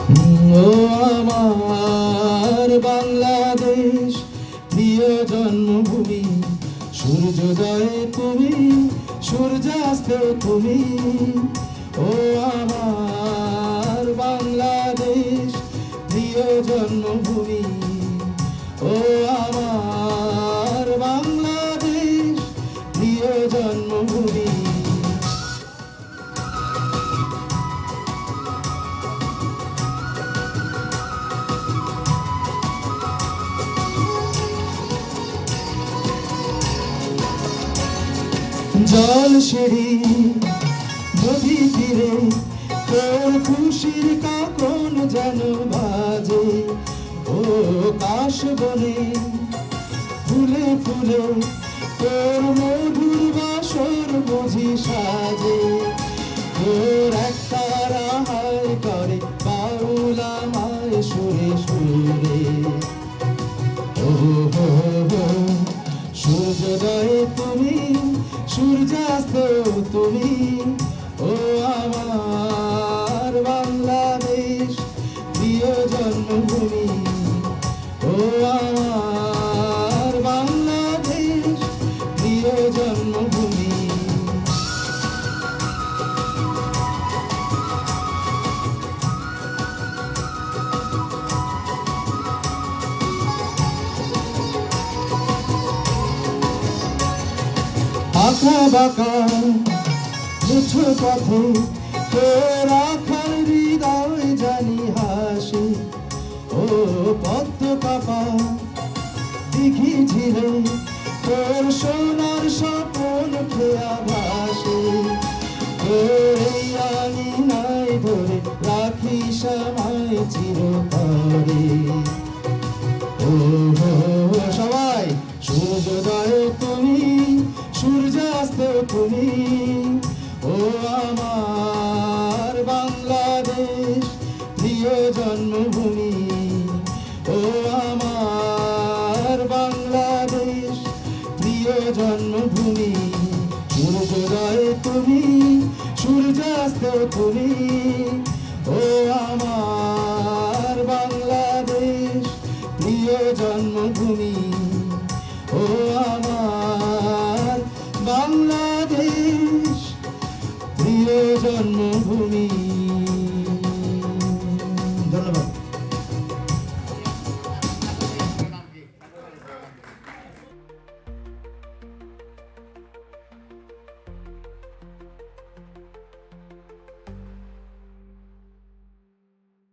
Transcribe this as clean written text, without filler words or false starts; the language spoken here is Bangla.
ও আমার বাংলাদেশ, প্রিয় জন্মভূমি, সূর্যোদয়ে তুমি, সূর্যাস্তে তুমি। ও আমার বাংলাদেশ, প্রিয় জন্মভূমি। ও আমার বাংলাদেশ, প্রিয় জন্মভূমি। জল সিঁড়ি নদী তীরে তোর খুশির কাকন যেন বাজে। ও কাশ বনে ফুলে ফুলে তোর মধুর বাসর বুঝি সাজে। তোর একটা রাহাই করে বাউল আমায় সুরে সুরে। ও হো হো, সূর্যোদয়ে তুমি, সূর্যাস্ত তুমি। ও আমার বাংলাদেশ, প্রিয় জন্মভূমি। ও আমার বাংলাদেশ, প্রিয় জন্মভূমি। আঁকা বাঁকা মুছো পথে তোর আখার হৃদয় জানি হাসে। ও পদ্ম কাপা দিঘি ঝিলে তোর সোনার স্বপন খেয়া ভাসে। তোর এই আঙিনায় ধরে রাখিস আমায় চিরতরে। ও হো হো, সবাই সূর্যোদয়ে তুমি, সূর্যাস্ত তুমি। ও আমার বাংলাদেশ, প্রিয় জন্মভূমি। ও আমার বাংলাদেশ, প্রিয় জন্মভূমি। সূর্যোদয়ে তুমি, সূর্যাস্ত তুমি। ও আমার বাংলাদেশ, প্রিয় জন্মভূমি।